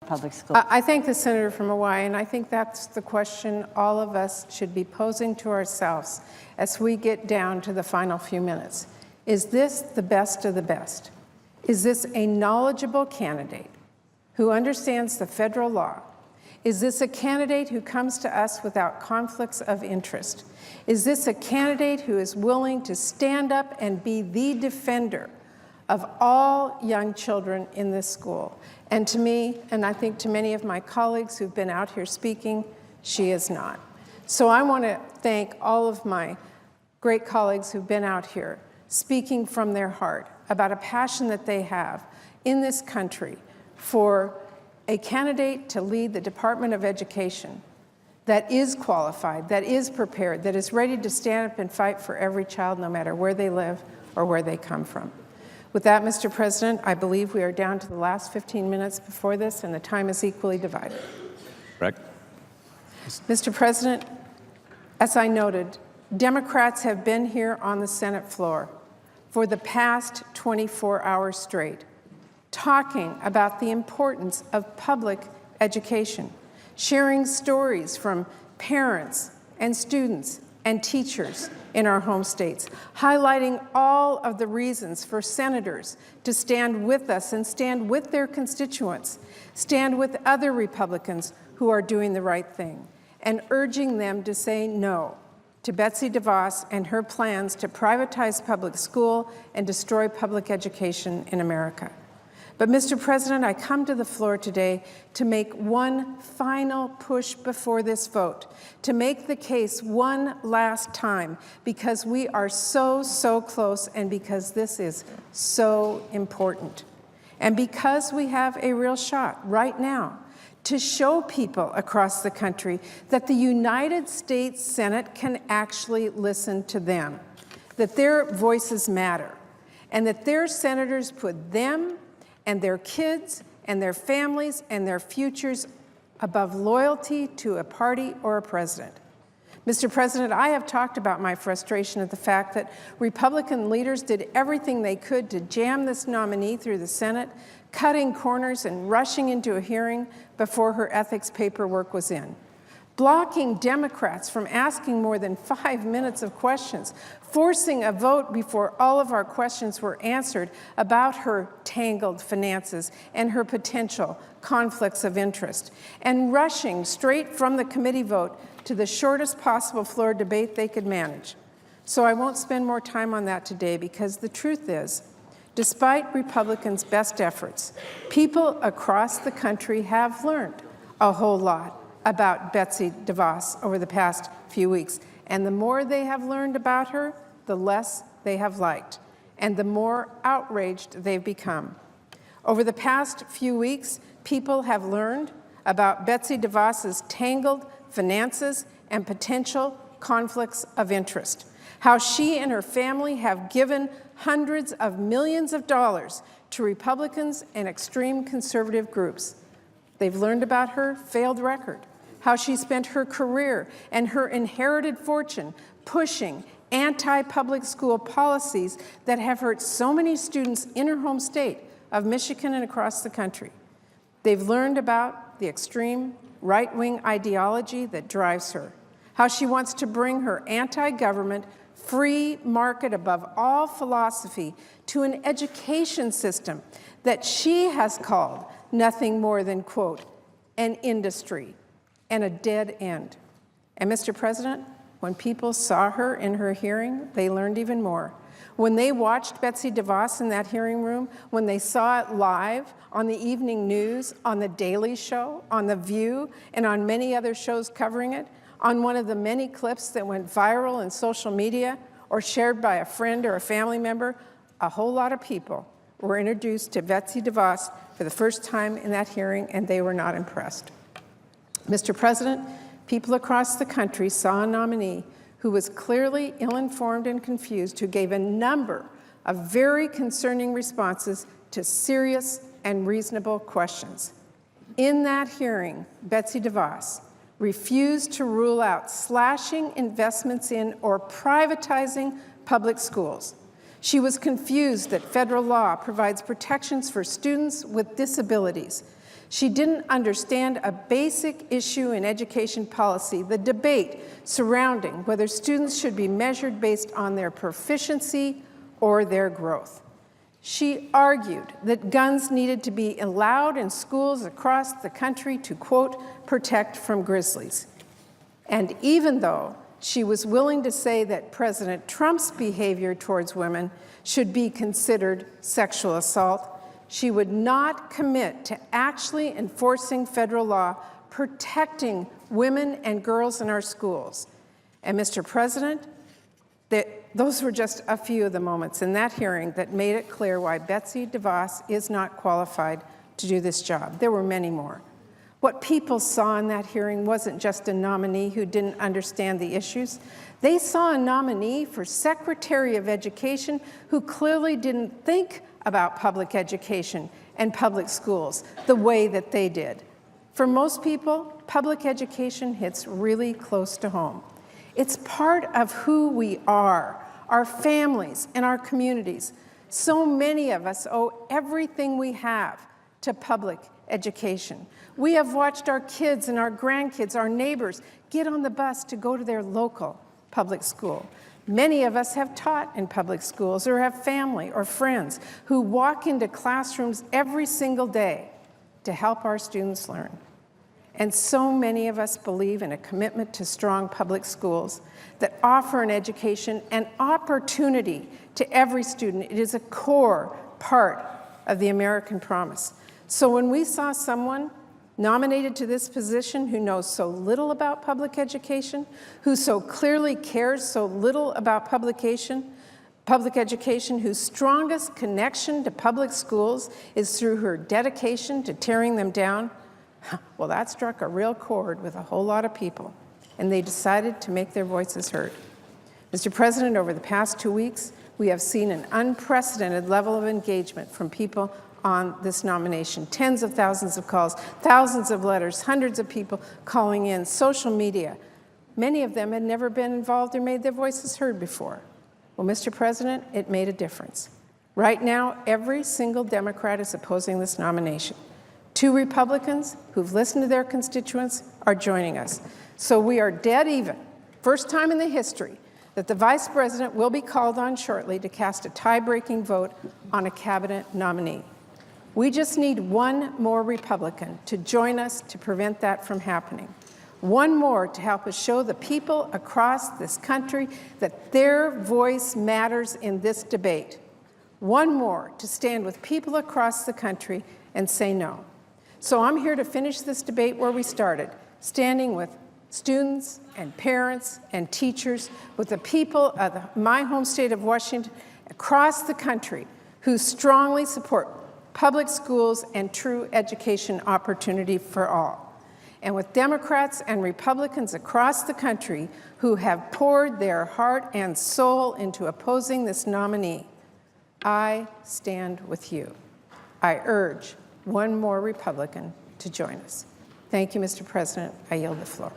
public schools? I thank the senator from Hawaii, and I think that's the question all of us should be posing to ourselves as we get down to the final few minutes. Is this the best of the best? Is this a knowledgeable candidate who understands the federal law? Is this a candidate who comes to us without conflicts of interest? Is this a candidate who is willing to stand up and be the defender of all young children in this school? And to me, and I think to many of my colleagues who've been out here speaking, she is not. So I want to thank all of my great colleagues who've been out here speaking from their heart about a passion that they have in this country for a candidate to lead the Department of Education that is qualified, that is prepared, that is ready to stand up and fight for every child, no matter where they live or where they come from. With that, Mr. President, I believe we are down to the last 15 minutes before this, and the time is equally divided. Correct. Mr. President, as I noted, Democrats have been here on the Senate floor for the past 24 hours straight, talking about the importance of public education, sharing stories from parents and students and teachers in our home states, highlighting all of the reasons for senators to stand with us and stand with their constituents, stand with other Republicans who are doing the right thing, and urging them to say no to Betsy DeVos and her plans to privatize public school and destroy public education in America. But, Mr. President, I come to the floor today to make one final push before this vote, to make the case one last time, because we are so, so close, and because this is so important. And because we have a real shot right now to show people across the country that the United States Senate can actually listen to them, that their voices matter, and that their senators put them and their kids and their families and their futures above loyalty to a party or a president. Mr. President, I have talked about my frustration at the fact that Republican leaders did everything they could to jam this nominee through the Senate, cutting corners and rushing into a hearing before her ethics paperwork was in, blocking Democrats from asking more than 5 minutes of questions, forcing a vote before all of our questions were answered about her tangled finances and her potential conflicts of interest, and rushing straight from the committee vote to the shortest possible floor debate they could manage. So I won't spend more time on that today, because the truth is, despite Republicans' best efforts, people across the country have learned a whole lot about Betsy DeVos over the past few weeks. And the more they have learned about her, the less they have liked, and the more outraged they've become. Over the past few weeks, people have learned about Betsy DeVos's tangled finances and potential conflicts of interest, how she and her family have given hundreds of millions of dollars to Republicans and extreme conservative groups. They've learned about her failed record, how she spent her career and her inherited fortune pushing anti-public school policies that have hurt so many students in her home state of Michigan and across the country. They've learned about the extreme right-wing ideology that drives her, how she wants to bring her anti-government, free market above all philosophy to an education system that she has called nothing more than, quote, an industry and a dead end. And Mr. President, when people saw her in her hearing, they learned even more. When they watched Betsy DeVos in that hearing room, when they saw it live on the evening news, on The Daily Show, on The View, and on many other shows covering it, on one of the many clips that went viral in social media or shared by a friend or a family member, a whole lot of people were introduced to Betsy DeVos for the first time in that hearing, and they were not impressed. Mr. President, people across the country saw a nominee who was clearly ill-informed and confused, who gave a number of very concerning responses to serious and reasonable questions. In that hearing, Betsy DeVos refused to rule out slashing investments in or privatizing public schools. She was confused that federal law provides protections for students with disabilities. She didn't understand a basic issue in education policy, the debate surrounding whether students should be measured based on their proficiency or their growth. She argued that guns needed to be allowed in schools across the country to, quote, protect from grizzlies. And even though she was willing to say that President Trump's behavior towards women should be considered sexual assault, she would not commit to actually enforcing federal law protecting women and girls in our schools. And Mr. President, those were just a few of the moments in that hearing that made it clear why Betsy DeVos is not qualified to do this job. There were many more. What people saw in that hearing wasn't just a nominee who didn't understand the issues. They saw a nominee for Secretary of Education who clearly didn't think about public education and public schools the way that they did. For most people, public education hits really close to home. It's part of who we are, our families and our communities. So many of us owe everything we have to public education. We have watched our kids and our grandkids, our neighbors, get on the bus to go to their local public school. Many of us have taught in public schools or have family or friends who walk into classrooms every single day to help our students learn. And so many of us believe in a commitment to strong public schools that offer an education and opportunity to every student. It is a core part of the American promise. So when we saw someone nominated to this position who knows so little about public education, who so clearly cares so little about public education, whose strongest connection to public schools is through her dedication to tearing them down, well, that struck a real chord with a whole lot of people, and they decided to make their voices heard. Mr. President, over the past 2 weeks, we have seen an unprecedented level of engagement from people on this nomination. Tens of thousands of calls, thousands of letters, hundreds of people calling in, social media. Many of them had never been involved or made their voices heard before. Well, Mr. President, it made a difference. Right now, every single Democrat is opposing this nomination. 2 Republicans who've listened to their constituents are joining us. So we are dead even. First time in the history that the Vice President will be called on shortly to cast a tie-breaking vote on a cabinet nominee. We just need one more Republican to join us to prevent that from happening. One more to help us show the people across this country that their voice matters in this debate. One more to stand with people across the country and say no. So I'm here to finish this debate where we started, standing with students and parents and teachers, with the people of my home state of Washington across the country who strongly support public schools and true education opportunity for all. And with Democrats and Republicans across the country who have poured their heart and soul into opposing this nominee, I stand with you. I urge one more Republican to join us. Thank you, Mr. President. I yield the floor.